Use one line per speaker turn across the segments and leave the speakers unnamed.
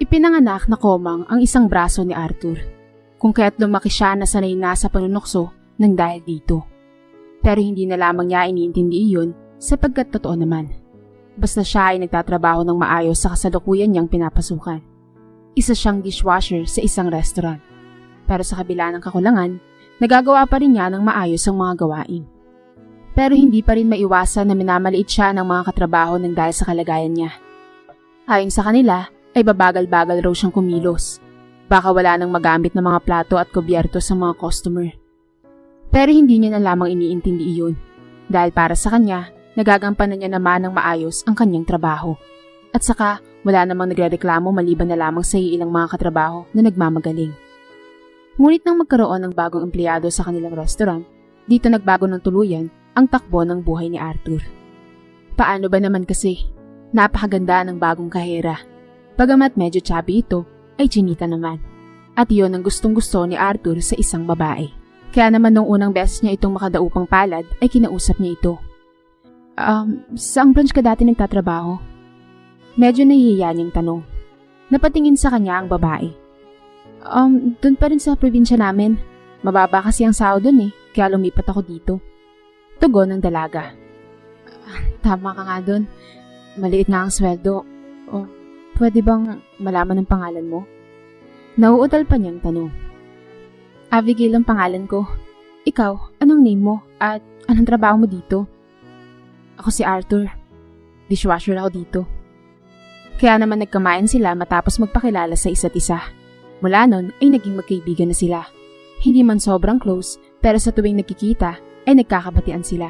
Ipinanganak na komang ang isang braso ni Arthur, kung kaya't lumaki siya na sanay na sa panunokso ng dahil dito. Pero hindi na lamang niya iniintindi iyon sapagkat totoo naman. Basta siya ay nagtatrabaho ng maayos sa kasalukuyan niyang pinapasukan. Isa siyang dishwasher sa isang restaurant. Pero sa kabila ng kakulangan, nagagawa pa rin niya ng maayos ang mga gawain. Pero hindi pa rin maiwasan na minamaliit siya ng mga katrabaho ng dahil sa kalagayan niya. Ayon sa kanila, ay babagal-bagal raw siyang kumilos. Baka wala nang magamit ng mga plato at kubyerto sa mga customer. Pero hindi niya na lamang iniintindi iyon. Dahil para sa kanya, nagagampanan niya naman ng maayos ang kanyang trabaho. At saka, wala namang nagrereklamo maliban na lamang sa ilang mga katrabaho na nagmamagaling. Ngunit nang magkaroon ng bagong empleyado sa kanilang restaurant, dito nagbago ng tuluyan ang takbo ng buhay ni Arthur. Paano ba naman kasi? Napakaganda ng bagong kahera. Bagamat medyo chubby ito, ay chinita naman. At iyon ang gustong-gusto ni Arthur sa isang babae. Kaya naman nung unang beses niya itong makadaupang palad, ay kinausap niya ito. Saang branch ka dati nagtatrabaho? Medyo nahihiya niyang tanong. Napatingin sa kanya ang babae. Doon pa rin sa probinsya namin. Mababa kasi ang sahod doon kaya lumipat ako dito. Tugon ng dalaga. Tama ka nga doon. Maliit nga ang sweldo. Pwede bang malaman ang pangalan mo? Nauutal pa niyang tanong. Abigail ang pangalan ko. Ikaw, anong name mo? At anong trabaho mo dito? Ako si Arthur. Dishwasher ako dito. Kaya naman nagkamayan sila matapos magpakilala sa isa't isa. Mula nun ay naging magkaibigan na sila. Hindi man sobrang close, pero sa tuwing nagkikita ay nagkakabatian sila.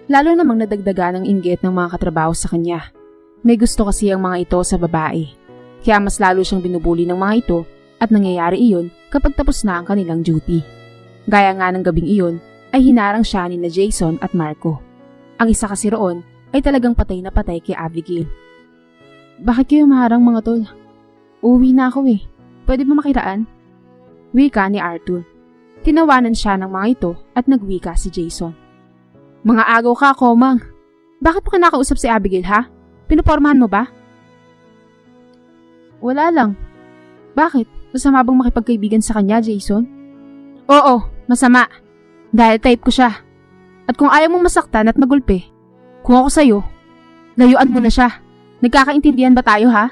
Lalo namang nadagdagan ang inggit ng mga katrabaho sa kanya. May gusto kasi ang mga ito sa babae. Kaya mas lalo siyang binubuli ng mga ito at nangyayari iyon kapag tapos na ang kanilang duty. Gaya nga ng gabing iyon ay hinarang siya ni na Jason at Marco. Ang isa kasi roon ay talagang patay na patay kay Abigail. Bakit kayo maharang mga tol? Uuwi na ako Pwede ba makiraan? Wika ni Arthur. Tinawanan siya ng mga ito at nagwika si Jason. Mga agaw ka, Komang. Bakit mo kinakausap si Abigail ha? Pinupormahan mo ba? Wala lang. Bakit? Masama bang makipagkaibigan sa kanya, Jason? Oo, masama. Dahil type ko siya. At kung ayaw mong masaktan at magulpi, kung ako sa'yo, layuan mo na siya. Nagkakaintindihan ba tayo ha?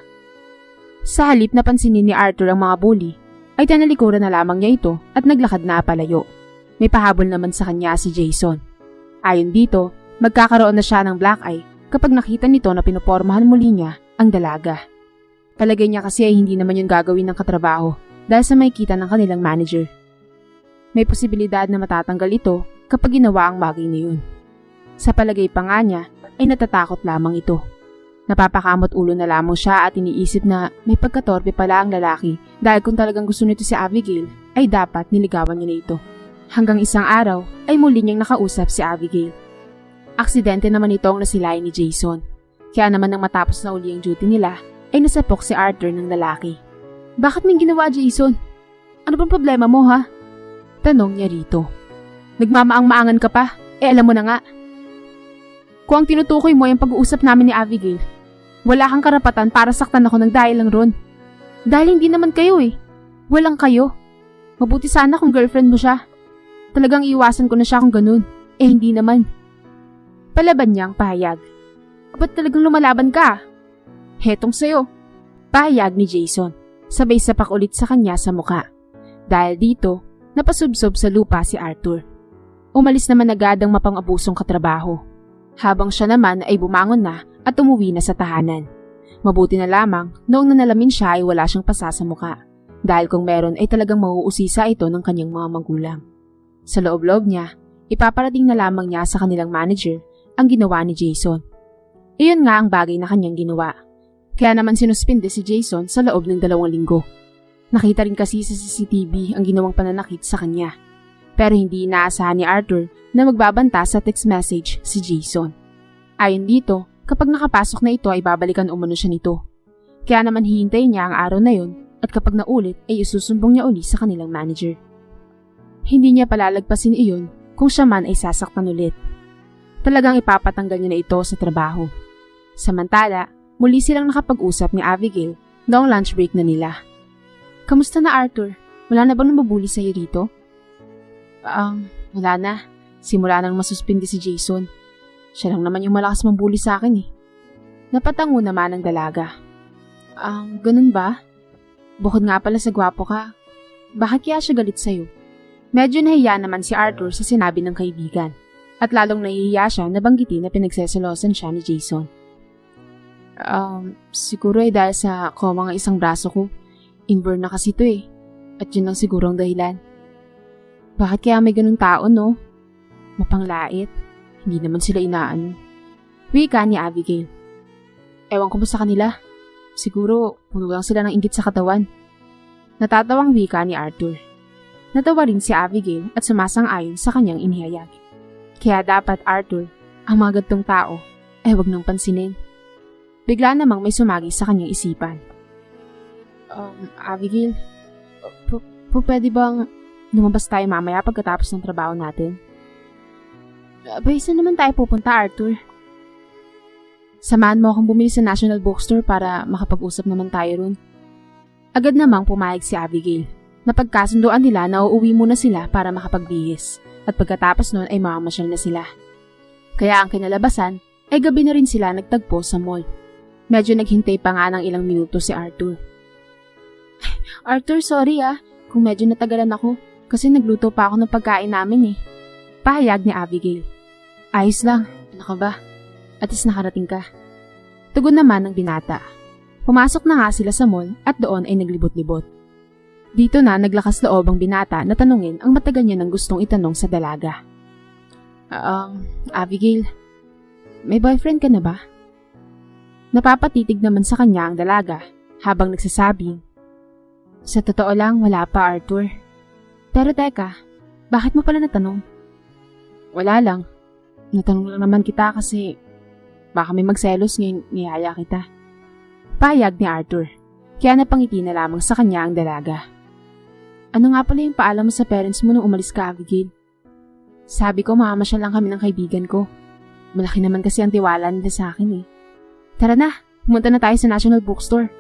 Sa halip na pansinin ni Arthur ang mga bully, ay tinalikuran na lamang niya ito at naglakad na palayo. May pahabol naman sa kanya si Jason. Ayon dito, magkakaroon na siya ng black eye kapag nakita nito na pinupormahan muli niya ang dalaga. Palagay niya kasi ay hindi naman yung gagawin ng katrabaho dahil sa makikita ng kanilang manager. May posibilidad na matatanggal ito kapag ginawa ang bagay na yun. Sa palagay pa nga niya ay natatakot lamang ito. Napapakamot ulo na lamang siya at iniisip na may pagkatorpe pala ang lalaki dahil kung talagang gusto nito si Abigail ay dapat niligawan niya na ito. Hanggang isang araw ay muli niyang nakausap si Abigail. Aksidente naman ito ang nasilayan ni Jason. Kaya naman nang matapos na uli ang duty nila ay nasapok si Arthur ng lalaki. Bakit may ginawa, Jason? Ano bang problema mo ha? Tanong niya rito. Nagmamaang-maangan ka pa? Alam mo na nga. Kung ang tinutukoy mo ay ang pag-uusap namin ni Abigail, wala kang karapatan para saktan ako ng dahil lang ron. Dahil hindi naman kayo Walang kayo. Mabuti sana kung girlfriend mo siya. Talagang iwasan ko na siya kung ganun. Hindi naman. Palaban niya ang pahayag. Ba't talagang lumalaban ka? Hetong sa'yo. Pahayag ni Jason. Sabay sapak ulit sa kanya sa muka. Dahil dito, napasubsob sa lupa si Arthur. Umalis naman agad ang mapang-abusong katrabaho. Habang siya naman ay bumangon na at umuwi na sa tahanan. Mabuti na lamang noong nanalamin siya ay wala siyang pasa sa muka. Dahil kung meron ay talagang mauusisa ito ng kanyang mga magulang. Sa loob-loob niya, ipaparating na lamang niya sa kanilang manager ang ginawa ni Jason. Iyon nga ang bagay na kanyang ginawa. Kaya naman sinuspinde si Jason sa loob ng 2 linggo. Nakita rin kasi sa CCTV ang ginawang pananakit sa kanya. Pero hindi inaasahan ni Arthur na magbabanta sa text message si Jason. Ayon dito, kapag nakapasok na ito ay babalikan umano siya nito. Kaya naman hihintayin niya ang araw na yun at kapag naulit ay isusumbong niya uli sa kanilang manager. Hindi niya palalagpasin iyon kung siya man ay sasaktan ulit. Talagang ipapatanggal niya na ito sa trabaho. Samantala, muli silang nakapag-usap ni Abigail Noong lunch break na nila. Kamusta na Arthur? Wala na bang namabuli sa'yo rito? Wala na. Simula nang masuspindi si Jason. Siya lang naman yung malakas mambuli sa akin eh. Napatango naman ang dalaga. Ganun ba? Bukod nga pala sa gwapo ka, bakit kaya siya galit sa'yo? Medyo nahiya naman si Arthur sa sinabi ng kaibigan. At lalong nahihiya siya na banggitin na pinagseselosan siya ni Jason. Siguro ay dahil sa koma ng isang braso ko. Inborn na kasi ito eh. At yun ang siguro ang dahilan. Bakit kaya may ganung tao, no? Mapanglait. Hindi naman sila inaano. Wika ni Abigail. Ewan ko ba sa kanila? Siguro, puno lang sila ng inggit sa katawan. Natatawang wika ni Arthur. Natawa rin si Abigail at sumasang-ayon sa kanyang inihayag. Kaya dapat, Arthur, ang mga gantong tao ay huwag nang pansinin. Bigla namang may sumagi sa kanyang isipan. Abigail, pwede bang lumabas tayo mamaya pagkatapos ng trabaho natin? Abay, saan naman tayo pupunta, Arthur? Samahan mo akong bumili sa National Bookstore para makapag-usap naman tayo ron. Agad namang pumayag si Abigail. Napagkasunduan nila na uuwi muna sila para makapagbihis at pagkatapos nun ay mamamasyal na sila. Kaya ang kinalabasan ay gabi na rin sila nagtagpo sa mall. Medyo naghintay pa nga ng ilang minuto si Arthur. Arthur, sorry kung medyo natagalan ako kasi nagluto pa ako ng pagkain namin eh. Pahayag ni Abigail. Ayos lang, ano ka ba? At least nakarating ka. Tugon naman ng binata. Pumasok na nga sila sa mall at doon ay naglibot-libot. Dito na naglakas loob ang binata na tanungin ang matagal niya nang gustong itanong sa dalaga. Abigail, may boyfriend ka na ba? Napapatitig naman sa kanya ang dalaga habang nagsasabing, sa totoo lang, wala pa, Arthur. Pero teka, bakit mo pala natanong? Wala lang. Natanong lang naman kita kasi baka may magselos ngayon niyaya kita. Pahayag ni Arthur, kaya napangiti na lamang sa kanya ang dalaga. Ano nga pala yung paalam mo sa parents mo nung umalis ka, Abigail? Sabi ko mamamasyal lang kami ng kaibigan ko. Malaki naman kasi ang tiwala nila sa akin eh. Tara na, pumunta na tayo sa National Bookstore.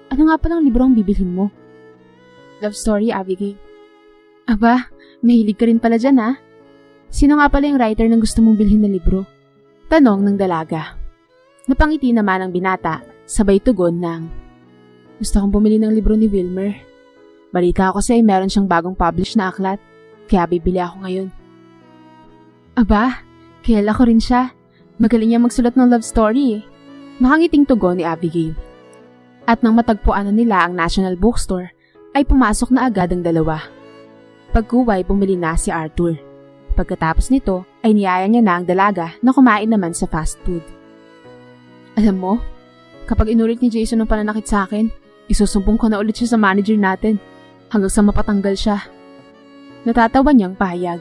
Ano nga palang libro ang bibilhin mo? Love story, Abigail. Aba, mahilig ka rin pala dyan Sino nga pala yung writer ng gusto mong bilhin na libro? Tanong ng dalaga. Napangiti naman ang binata, sabay tugon ng, gusto kong bumili ng libro ni Wilmer. Balita ko kasi ay meron siyang bagong publish na aklat, kaya bibili ako ngayon. Aba, kilala ko rin siya. Magaling niya magsulat ng love story eh. Nakangiting tugon ni Abigail. At nang matagpuan na nila ang National Bookstore, ay pumasok na agad ang dalawa. Pagkuway, bumili na si Arthur. Pagkatapos nito, ay niyaya niya na ang dalaga na kumain naman sa fast food. Alam mo, kapag inulit ni Jason ang pananakit sa akin, isusumbong ko na ulit siya sa manager natin hanggang sa mapatanggal siya. Natatawa niyang pahayag.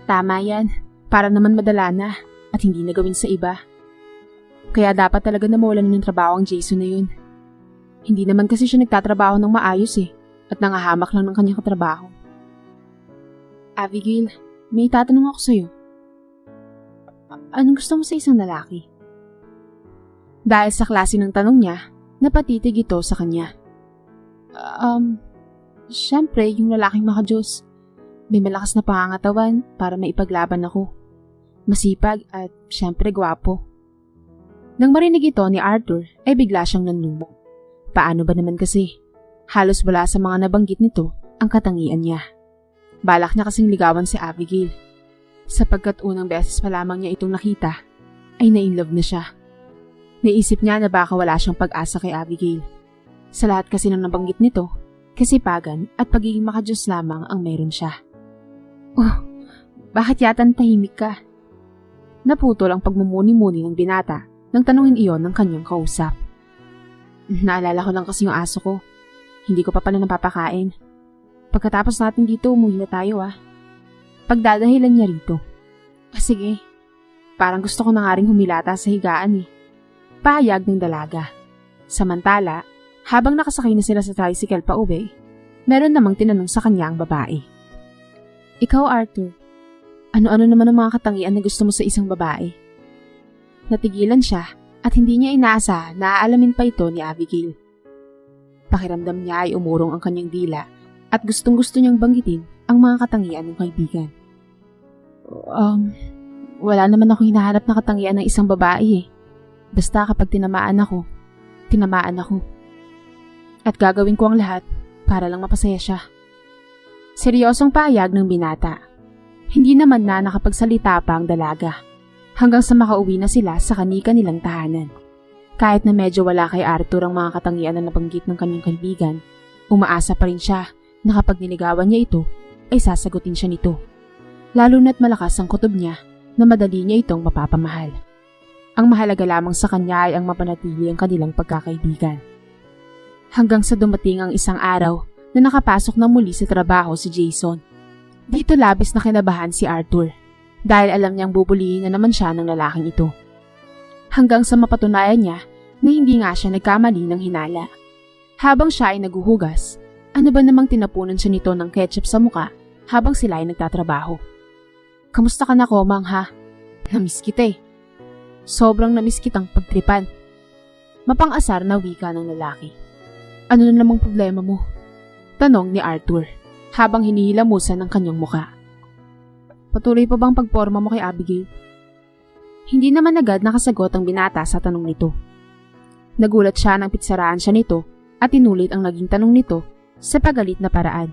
Tama yan, para naman madala na at hindi na gawin sa iba. Kaya dapat talaga na mawalan ng trabaho ang Jason na yun. Hindi naman kasi siya nagtatrabaho ng maayos at nangahamak lang ng kanyang katrabaho. Abigail, may tatanong ako sa'yo. Anong gusto mo sa isang lalaki? Dahil sa klase ng tanong niya, napatitig ito sa kanya. Siyempre, yung lalaking makadiyos. May malakas na pangangatawan para maipaglaban ako. Masipag at siyempre gwapo. Nang marinig ito ni Arthur, ay bigla siyang nanlumo. Paano ba naman kasi? Halos wala sa mga nabanggit nito ang katangian niya. Balak niya kasing ligawan si Abigail. Sapagkat unang beses pa lamang niya itong nakita, ay na-inlove na siya. Naisip niya na baka wala siyang pag-asa kay Abigail. Sa lahat kasi ng nabanggit nito, kasipagan at pagiging makadiyos lamang ang mayroon siya. Oh, bakit yata tahimik ka? Naputol ang pagmumuni-muni ng binata nang tanungin iyon ng kanyang kausap. Naalala ko lang kasi yung aso ko. Hindi ko pa pala napapakain. Pagkatapos natin dito, umuwi na tayo Pagdadahilan niya rito. Sige, parang gusto ko na nga rin humilata sa higaan Pahayag ng dalaga. Samantala, habang nakasakay na sila sa tricycle pa uwi, meron namang tinanong sa kanya ang babae. Ikaw, Arthur, ano-ano naman ang mga katangian na gusto mo sa isang babae? Natigilan siya at hindi niya inaasa na aalamin pa ito ni Abigail. pakiramdam niya ay umurong ang kanyang dila at gustong-gusto niyang banggitin ang mga katangian ng kaibigan. Wala naman ako hinahanap na katangian ng isang babae eh. Basta kapag tinamaan ako. At gagawin ko ang lahat para lang mapasaya siya. Seryosong pahayag ng binata. Hindi naman na nakapagsalita pa ang dalaga. Hanggang sa makauwi na sila sa kani-kanilang tahanan. Kahit na medyo wala kay Arthur ang mga katangian na nabanggit ng kanyang kaibigan, umaasa pa rin siya na kapag niligawan niya ito, ay sasagutin siya nito. Lalo na't malakas ang kutob niya na madali niya itong mapapamahal. Ang mahalaga lamang sa kanya ay ang mapanatili ang kanilang pagkakaibigan. Hanggang sa dumating ang isang araw na nakapasok na muli sa trabaho si Jason. Dito labis na kinabahan si Arthur dahil alam niyang bubulihin na naman siya ng lalaking ito. Hanggang sa mapatunayan niya na hindi nga siya nagkamali ng hinala. Habang siya ay naguhugas, ano ba namang tinapunan siya nito ng ketchup sa muka habang sila ay nagtatrabaho. Kamusta ka na, Komang, ha? Namiss kita eh. Sobrang namiss kitang pagtripan. Mapang-asar na wika ng lalaki. Ano na namang problema mo? Tanong ni Arthur habang hinihilamusan ng kanyang muka. Patuloy pa bang pagporma mo kay Abigail? Hindi naman agad nakasagot ang binata sa tanong nito. Nagulat siya nang pitsaraan siya nito at inulit ang naging tanong nito sa pagalit na paraan.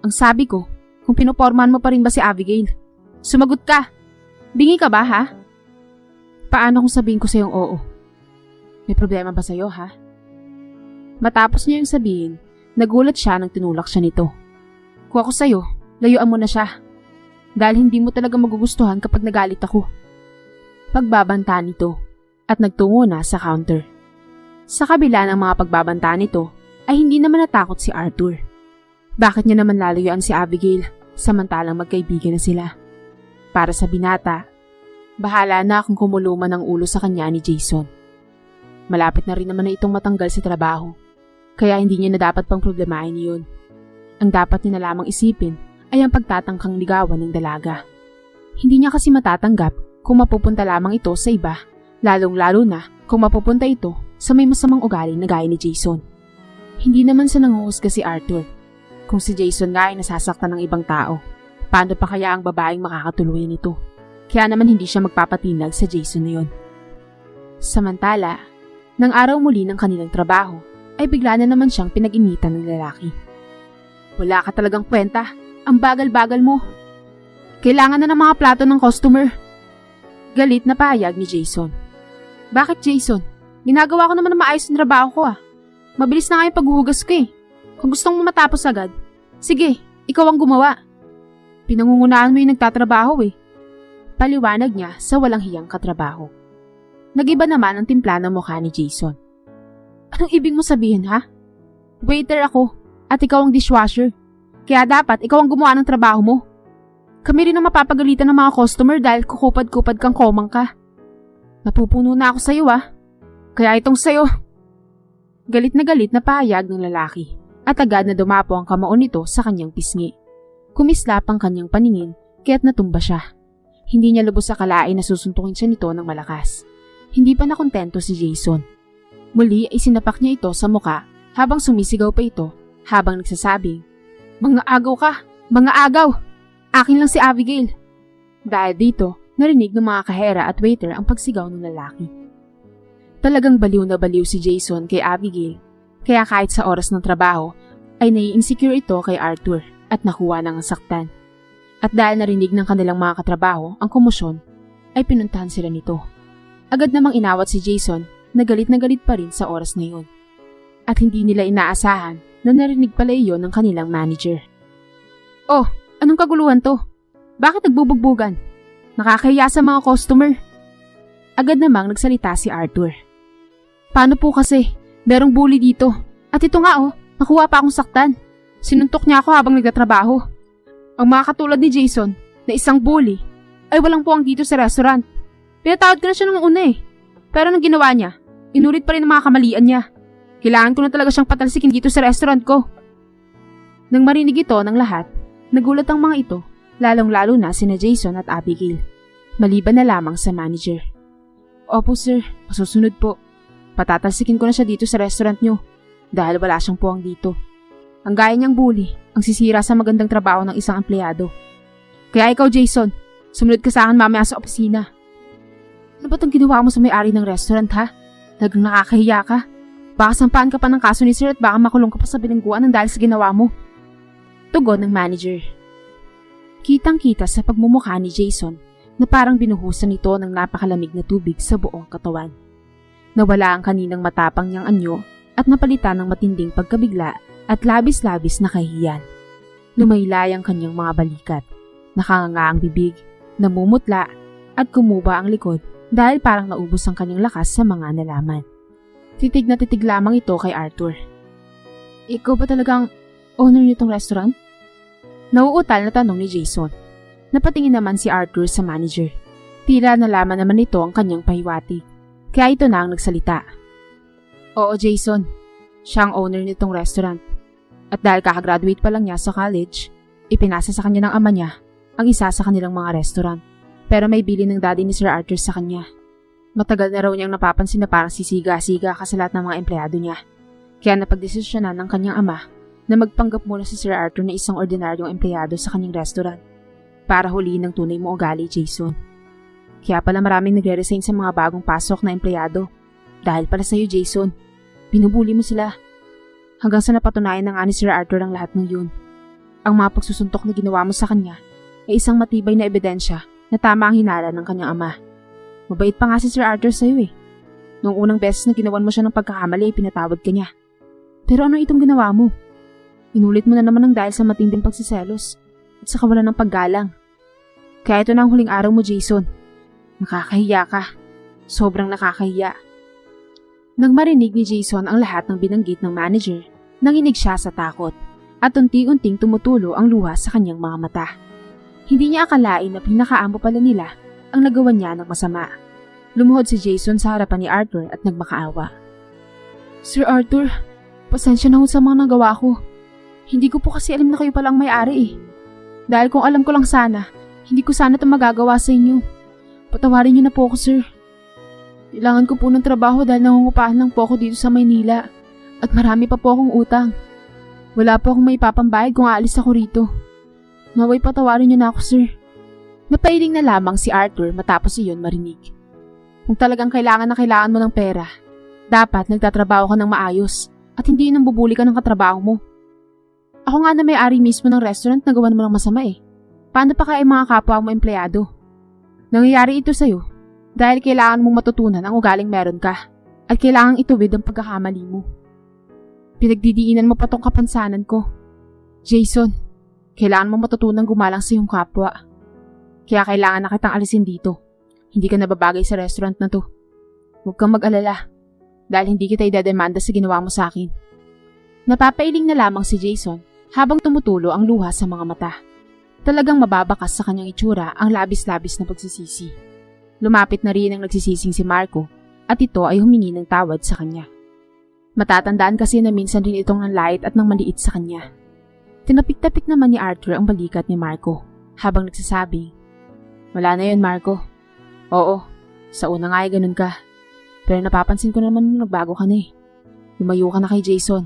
Ang sabi ko, kung pinopormahan mo pa rin ba si Abigail? Sumagot ka! Bingi ka ba, ha? Paano kung sabihin ko sa iyong oo? May problema ba sa'yo, ha? Matapos niya yung sabihin, nagulat siya nang tinulak siya nito. Kung ako sa'yo, layuan mo na siya. Dahil hindi mo talaga magugustuhan kapag nagalit ako. Pagbabanta nito at nagtungo na sa counter. Sa kabila ng mga pagbabanta nito ay hindi naman natakot si Arthur. Bakit niya naman lalayuan si Abigail samantalang magkaibigan na sila? Para sa binata, bahala na kung kumuluman ang ulo sa kanya ni Jason. Malapit na rin naman na itong matanggal sa trabaho, kaya hindi niya na dapat pang problemahin iyon. Ang dapat niya na lamang isipin ay ang pagtatangkang ligawan ng dalaga. Hindi niya kasi matatanggap kung mapupunta lamang ito sa iba, lalong-lalo na kung mapupunta ito sa may masamang ugali na gaya ni Jason. Hindi naman sa nanguhusga si Arthur. Kung si Jason nga ay nasasaktan ng ibang tao, paano pa kaya ang babaeng makakatuluyan nito? Kaya naman hindi siya magpapatinag sa Jason na yon. Samantala, nang araw muli ng kanilang trabaho, ay bigla na naman siyang pinag-initan ng lalaki. Wala ka talagang kwenta, ang bagal-bagal mo. Kailangan na ng mga plato ng customer. Galit na pahayag ni Jason. Bakit, Jason? Ginagawa ko naman na maayos ang trabaho ko ah. Mabilis na nga yung paghuhugas ko eh. Kung gustong mo matapos agad, sige, ikaw ang gumawa. Pinangungunahan mo yung nagtatrabaho eh. Paliwanag niya sa walang hiyang katrabaho. Nagiba naman ang timpla ng mukha ni Jason. Anong ibig mo sabihin ha? Waiter ako at ikaw ang dishwasher. Kaya dapat ikaw ang gumawa ng trabaho mo. Kami rin ang mapapagalitan ng mga customer dahil kukupad-kupad kang komang ka. Napupuno na ako sa'yo ah. Kaya itong sa'yo. Galit na pahayag ng lalaki at agad na dumapo ang kamao nito sa kanyang pisngi. Kumislap ang kanyang paningin kaya't natumba siya. Hindi niya lubos akalain na susuntukin siya nito ng malakas. Hindi pa nakontento si Jason. Muli ay sinapak niya ito sa muka habang sumisigaw pa ito habang nagsasabing, "Mga agaw ka! Mga agaw! Akin lang si Abigail." Dahil dito, narinig ng mga kahera at waiter ang pagsigaw ng lalaki. Talagang baliw na baliw si Jason kay Abigail, kaya kahit sa oras ng trabaho ay nai-insecure ito kay Arthur at nakuha ng saktan. At dahil narinig ng kanilang mga katrabaho ang komosyon, ay pinuntahan sila nito. Agad namang inawat si Jason na galit pa rin sa oras na yun. At hindi nila inaasahan na narinig pala iyon ng kanilang manager. "Oh, anong kaguluhan to? Bakit nagbubugbugan? Nakakahiya sa mga customer." Agad namang nagsalita si Arthur. "Paano po kasi? Merong bully dito. At ito nga oh, nakuha pa akong saktan. Sinuntok niya ako habang nagtatrabaho. Ang mga katulad ni Jason, na isang bully, ay walang puwang dito sa restaurant. Pinatawad ko na siya nung una eh. Pero anong ginawa niya? Inulit pa rin ang mga kamalian niya. Kailangan ko na talaga siyang patalsikin dito sa restaurant ko." Nang marinig ito ng lahat, nagulat ang mga ito, lalong-lalo na sina Jason at Abigail. Maliban na lamang sa manager. "Opo sir, masusunod po. Patatalsikin ko na siya dito sa restaurant niyo. dahil wala siyang puwang dito. Ang gaya niyang bully ang sisira sa magandang trabaho ng isang empleyado. Kaya ikaw, Jason, sumunod ka sa akin mamaya sa opisina. Ano ba itong ginawa mo sa may-ari ng restaurant, ha? Talagang nakakahiya ka. Baka sampaan ka pa ng kaso ni sir at baka makulong ka pa sa bilangguan ng dahil sa ginawa mo. Tugon ng manager. Kitang-kita sa pagmumukha ni Jason na parang binuhusan nito ng napakalamig na tubig sa buong katawan. Nawala ang kaninang matapang niyang anyo at napalitan ng matinding pagkabigla at labis-labis na kahihiyan. Lumaylay ang kanyang mga balikat, nakanganga ang bibig, namumutla at kumuba ang likod dahil parang naubos ang kanyang lakas sa mga nalaman. Titig na titig lamang ito kay Arthur. Ikaw ba talagang owner nitong restaurant? Nauutal na tanong ni Jason. Napatingin naman si Arthur sa manager. Tila nalaman naman nito ang kanyang pahiwatig. Kaya ito na ang nagsalita. Oo, Jason. Siya ang owner nitong restaurant. At dahil kakagraduate pa lang niya sa college, ipinasa sa kanya ng ama niya ang isa sa kanilang mga restaurant. Pero may bili ng daddy ni Sir Arthur sa kanya. Matagal na raw niyang napapansin na parang sisiga-siga ka sa lahat ng mga empleyado niya. Kaya napagdesisyonan ng kanyang ama na magpanggap muna si Sir Arthur na isang ordinaryong empleyado sa kanyang restaurant para huliin ang tunay mo ugali, Jason. Kaya pala maraming nagre-resign sa mga bagong pasok na empleyado. Dahil pala sa'yo, Jason. Binubuli mo sila. Hanggang sa napatunayan na nga ni Sir Arthur ang lahat ng yun. Ang mga pagsusuntok na ginawa mo sa kanya ay isang matibay na ebidensya na tama ang hinala ng kanyang ama. Mabait pa nga si Sir Arthur sa'yo eh. Noong unang beses na ginawan mo siya ng pagkakamali ay pinatawad ka niya. Pero ano itong ginawa mo? Inulit mo na naman ang dahil sa matinding pagsiselos at sa kawalan ng paggalang. Kaya ito na ang huling araw mo, Jason. Nakakahiya ka. Sobrang nakakahiya. Nang marinig ni Jason ang lahat ng binanggit ng manager, nanginig siya sa takot at unti-unting tumutulo ang luha sa kanyang mga mata. Hindi niya akalain na pinakaamo pala nila ang nagawa niya ng masama. Lumuhod si Jason sa harapan ni Arthur at nagmakaawa. Sir Arthur, pasensya na ho sa mga nagawa ko. Hindi ko po kasi alam na kayo palang may-ari eh. Dahil kung alam ko lang sana, hindi ko sana ito magagawa sa inyo. Patawarin niyo na po ako, sir. Kailangan ko po ng trabaho dahil nangungupahan lang po ako dito sa Maynila. At marami pa po akong utang. Wala po akong maipapambayad kung aalis ako rito. Naway patawarin niyo na ako, sir. Napailing na lamang si Arthur matapos iyon marinig. Kung talagang kailangan na kailangan mo ng pera, dapat nagtatrabaho ka ng maayos at hindi nang bubuli ka ng katrabaho mo. Ako nga na may-ari mismo ng restaurant na gawan mo ng masama eh. Paano pa kaya mga kapwa mo empleyado? Nangyayari ito sa'yo dahil kailangan mong matutunan ang ugaling meron ka at kailangang ituwid ang pagkakamali mo. Pinagdidiinan mo pa tong kapansanan ko. Jason, kailangan mong matutunan gumalang sa iyong kapwa. Kaya kailangan na kitang alisin dito. Hindi ka nababagay sa restaurant na to. Huwag kang mag-alala dahil hindi kita idademanda sa ginawa mo sa akin. Napapailing na lamang si Jason habang tumutulo ang luha sa mga mata. Talagang mababakas sa kanyang itsura ang labis-labis na pagsisisi. Lumapit na rin ang nagsisising si Marco at ito ay humingi ng tawad sa kanya. Matatandaan kasi na minsan rin itong nanlait at nang maliit sa kanya. Tinapik-tapik naman ni Arthur ang balikat ni Marco habang nagsasabi, "Wala na yun, Marco. Oo, sa una nga ay ganun ka. Pero napapansin ko naman nung nagbago ka na eh. Lumayo ka na kay Jason.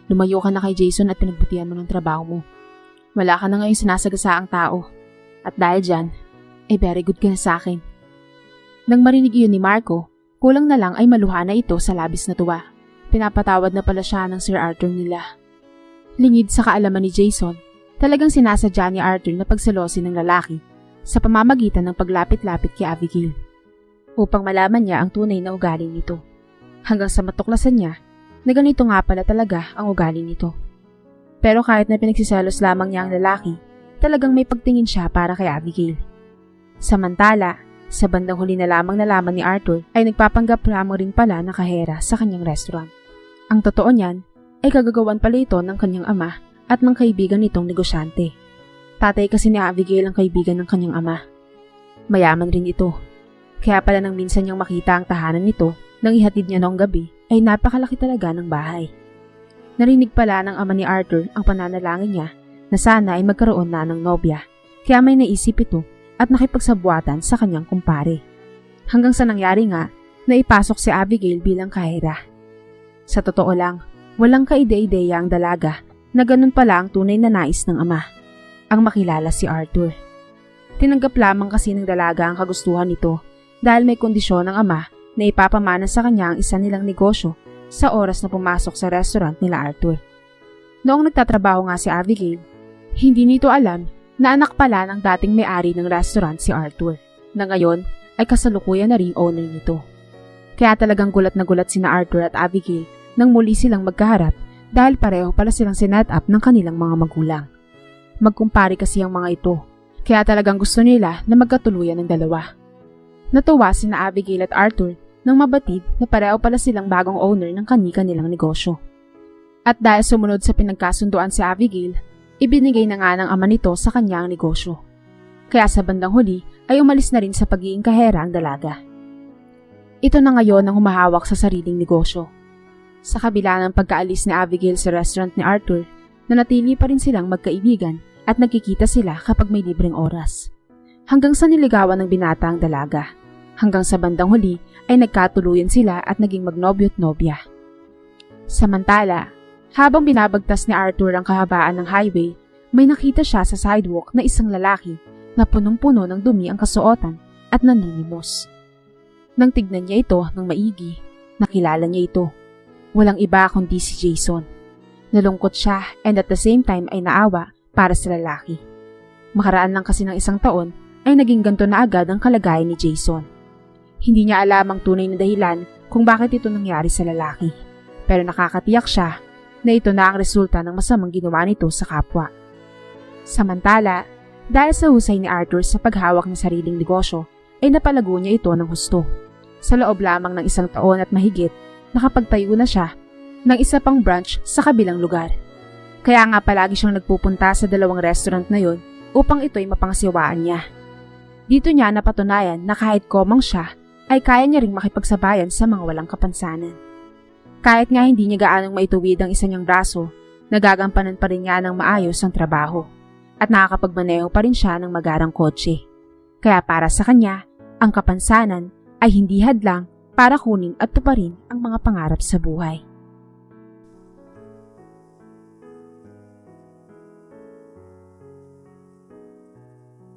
Lumayo ka na kay Jason at pinagbutihan mo ng trabaho mo. Wala ka na ngayon sinasagasaang tao. At dahil dyan, ay very good ka na sa akin." Nang marinig iyon ni Marco, kulang na lang ay maluha na ito sa labis na tuwa. Pinapatawad na pala siya ng Sir Arthur nila. Lingid sa kaalaman ni Jason, talagang sinasadya ni Arthur na pagselosin ng lalaki sa pamamagitan ng paglapit-lapit kay Abigail upang malaman niya ang tunay na ugali nito. Hanggang sa matuklasan niya na ganito nga pala talaga ang ugali nito. Pero kahit na pinagsiselos lamang niya ang lalaki, talagang may pagtingin siya para kay Abigail. Samantala, sa bandang huli na lamang nalaman ni Arthur ay nagpapanggap lamang rin pala na kahera sa kanyang restaurant. Ang totoo niyan ay kagagawan pala ito ng kanyang ama at ng kaibigan nitong negosyante. Tatay kasi ni Abigail ang kaibigan ng kanyang ama. Mayaman rin ito. Kaya pala nang minsan niyang makita ang tahanan nito nang ihatid niya noong gabi ay napakalaki talaga ng bahay. Narinig pala ng ama ni Arthur ang pananalangin niya na sana ay magkaroon na ng nobya. Kaya may naisip ito at nakipagsabuatan sa kanyang kumpare. Hanggang sa nangyari nga na ipasok si Abigail bilang kahera. Sa totoo lang, Walang kaide-ideya ang dalaga na ganun pala ang tunay na nais ng ama, ang makilala si Arthur. Tinanggap lamang kasi ng dalaga ang kagustuhan nito dahil may kondisyon ng ama na ipapamana sa kanya ang isa nilang negosyo sa oras na pumasok sa restaurant nila Arthur. Noong nagtatrabaho nga si Abigail, hindi nito alam na anak pala ng dating may-ari ng restaurant si Arthur, na ngayon ay kasalukuyan na ring owner nito. Kaya talagang gulat na gulat sina Arthur at Abigail nang muli silang magkaharap dahil pareho pala silang sinet up ng kanilang mga magulang. Magkumpare kasi ang mga ito, kaya talagang gusto nila na magkatuluyan ng dalawa. Natuwa sina Abigail at Arthur nang mabatid na pareho pala silang bagong owner ng kani-kanilang negosyo. At dahil sumunod sa pinagkasunduan si Abigail, ibinigay na nga ng ama nito sa kanya ang negosyo. Kaya sa bandang huli ay umalis na rin sa pagiging kahera ang dalaga. Ito na ngayon ang humahawak sa sariling negosyo. Sa kabila ng pagkaalis ni Abigail sa restaurant ni Arthur, nanatili pa rin silang magkaibigan at nagkikita sila kapag may libreng oras. Hanggang sa niligawan ng binata ang dalaga. Hanggang sa bandang huli ay nagkatuluyan sila at naging magnobyo at nobya. Samantala, habang binabagtas ni Arthur ang kahabaan ng highway, may nakita siya sa sidewalk na isang lalaki na punong-puno ng dumi ang kasuotan at naninimos. Nang tignan niya ito ng maigi, nakilala niya ito. Walang iba kundi si Jason. Nalungkot siya and at the same time ay naawa para sa lalaki. Makaraan lang kasi ng isang taon ay naging ganito na agad ang kalagayan ni Jason. Hindi niya alam ang tunay na dahilan kung bakit ito nangyari sa lalaki. Pero nakakatiyak siya na ito na ang resulta ng masamang ginawa nito sa kapwa. Samantala, dahil sa husay ni Arthur sa paghawak ng sariling negosyo, ay napalago niya ito ng husto. Sa loob lamang ng isang taon at mahigit, nakapagtayo na siya ng isa pang branch sa kabilang lugar. Kaya nga palagi siyang nagpupunta sa dalawang restaurant na yon upang ito'y mapangasiwaan niya. Dito niya napatunayan na kahit komang siya, ay kaya niya ring makipagsabayan sa mga walang kapansanan. Kahit nga hindi niya gaanong maituwid ang isa niyang braso, nagagampanan pa rin niya ng maayos ang trabaho at nakakapagmaneho pa rin siya ng magarang kotse. Kaya para sa kanya, ang kapansanan ay hindi hadlang para kunin at tuparin ang mga pangarap sa buhay.